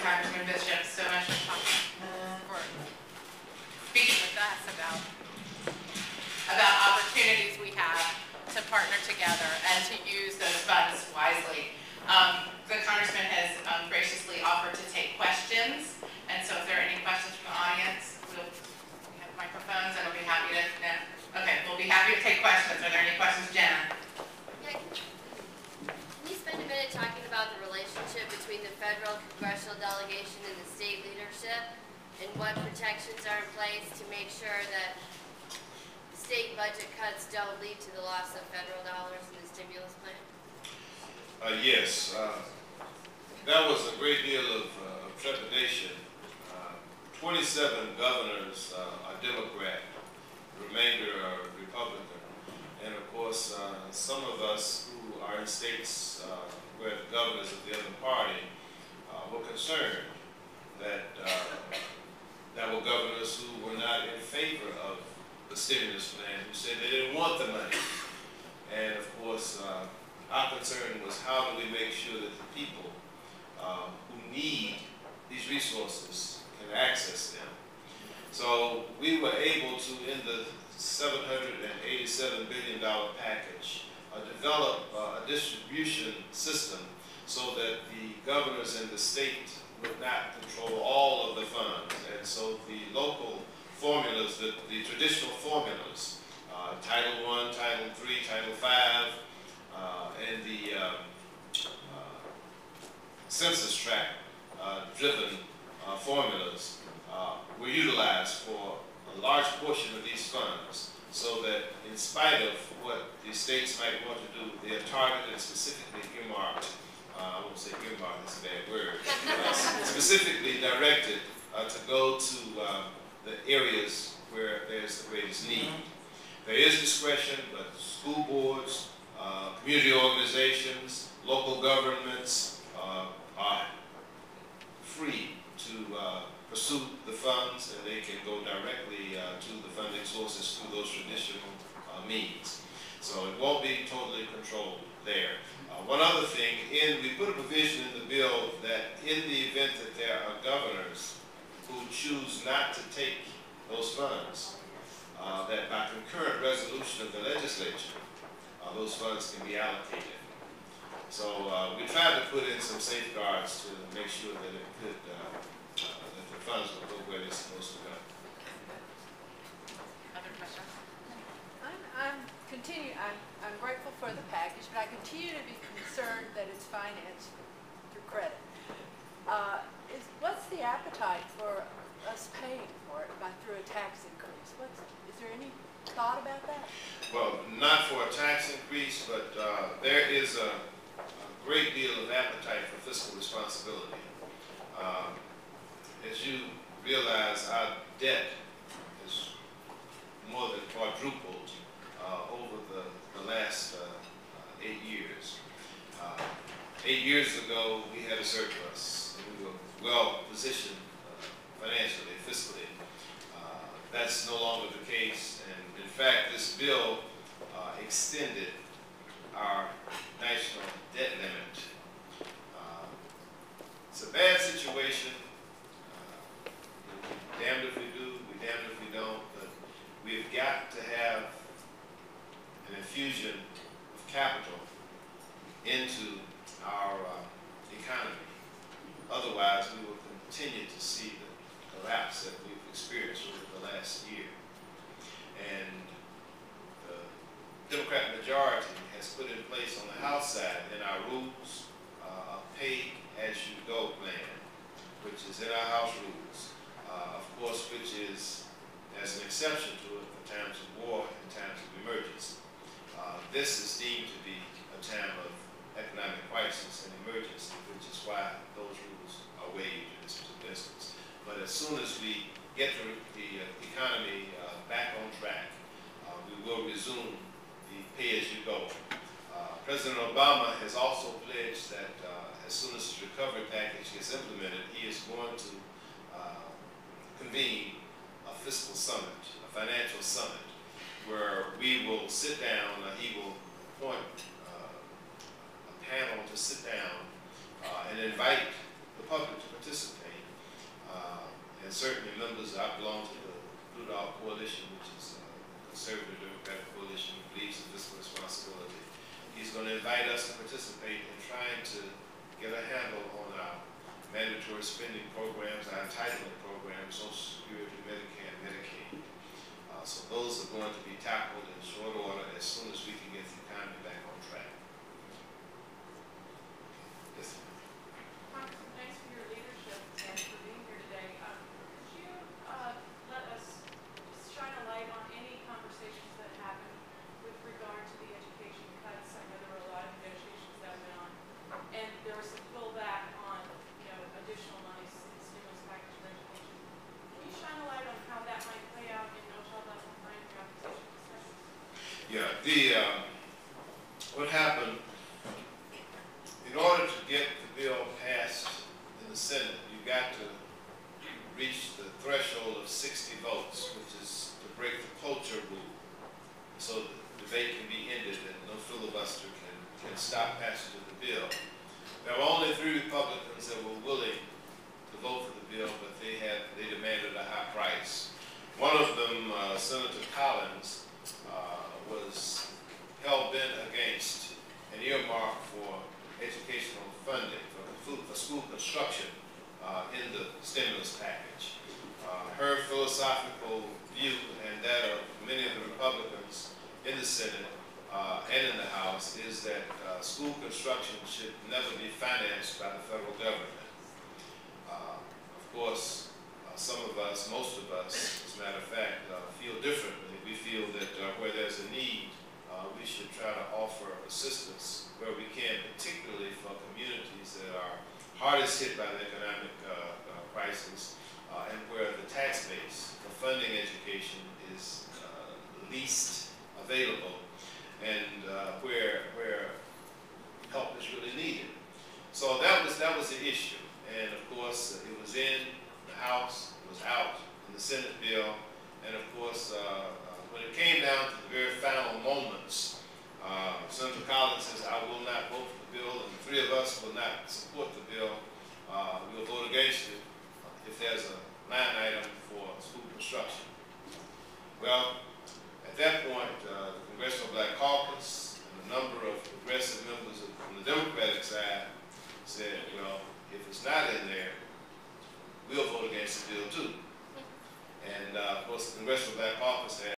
Congressman Bishop so much for speaking with us about opportunities we have to partner together and to use those funds wisely. The Congressman has graciously offered to take questions, and so if there are any questions from the audience, we have microphones and we'll be happy to, okay, we'll be happy to take questions. Are there any questions, Jenna? Yeah, can you spend a minute talking about the relationship between the federal congressional delegation and the state leadership, and what protections are in place to make sure that state budget cuts don't lead to the loss of federal dollars in the stimulus plan? Yes, that was a great deal of trepidation. 27 governors are Democrat, the remainder are Republican, and of course some of us who are in states where the governors of the other party were concerned that there were governors who were not in favor of the stimulus plan, who said they didn't want the money. And of course, our concern was how do we make sure that the people who need these resources can access them. So we were able to, in the $787 billion package, develop a distribution system so that the governors in the state would not control all of the funds. And so the local formulas, the traditional formulas, Title I, Title III, Title V, and the census tract driven formulas were utilized for a large portion of these funds, so that in spite of what the states might want to do, they are targeted and specifically earmarked, I won't say earmarked, that's a bad word, specifically directed to go to the areas where there's the greatest need. There is discretion, but school boards, community organizations, local governments are free to pursue the funds, and they can go directly to the funding sources through those traditional means. So it won't be totally controlled there. One other thing, we put a provision in the bill that in the event that there are governors who choose not to take those funds, that by concurrent resolution of the legislature, those funds can be allocated. So we tried to put in some safeguards to make sure that it could, that the funds would go where they're supposed to go. Other questions? I'm grateful for the package, but I continue to be concerned that it's financed through credit. What's the appetite for us paying for it through a tax increase? Is there any thought about that? Well, not for a tax increase, but there is a great deal of appetite for fiscal responsibility. As you realize, our debt is more than quadrupled over the last 8 years. 8 years ago, we had a surplus. We were well positioned financially, fiscally. That's no longer the case, and in fact, this bill extended our national debt limit. It's a bad situation. We're damned if we do, we're damned if we don't, but we've got to have an infusion of capital into our economy. Otherwise, we will continue to see the collapse that we've experienced over the last year. And the Democrat majority has put in place on the House side in our rules a pay-as-you-go plan, which is in our House rules, of course, which is as an exception to it for times of war and times of emergency. This is deemed to be a time of economic crisis and emergency, which is why those rules are waived in this instance. But as soon as we get the economy back on track, we will resume the pay-as-you-go. President Obama has also pledged that as soon as his recovery package gets implemented, he is going to convene a fiscal summit, a financial summit, where we will sit down, he will appoint a panel to sit down and invite the public to participate. and certainly members, I belong to the Blue Dog Coalition, which is a conservative Democratic coalition who believes in fiscal responsibility. He's going to invite us to participate in trying to get a handle on our mandatory spending programs, our entitlement programs, Social Security, Medicare, and Medicaid. So those are going to be tackled in short order as soon as we can get the economy back on track. Yes, ma'am. Congressman, thanks for your leadership and for being here today. Could you let us just shine a light on any conversations that happened with regard to the education cuts? I know there were a lot of negotiations that went on, and there was some pullback on, additional money, stimulus package for education. Can you shine a light on how that might play out in No Child Left Behind for opposition discussions? Yeah, what happened, in order to get the bill passed in the Senate, you got to reach the threshold of 60 votes, which is to break the cloture rule, so the debate can be ended and no filibuster can stop passage of the bill. There were only 3 Republicans that were willing to vote for the bill, but they demanded a high price. One of them, Senator Collins, was hell-bent against an earmark for educational funding for school construction in the stimulus package. Her philosophical view and that of many of the Republicans in the Senate and in the House is that school construction should never be financed by the federal government. Of course, some of us, most of us, as a matter of fact, feel differently. We feel that where there's a need, we should try to offer assistance where we can, particularly for communities that are hardest hit by the economic crisis and where the tax base for funding education is least available and where help is really needed. So that was the issue. And of course, it was in the House, it was out in the Senate bill, and of course, when it came down to the very final moments, Senator Collins says, I will not vote for the bill, and the 3 of us will not support the bill. We'll vote against it if there's a line item for school construction. Well, at that point,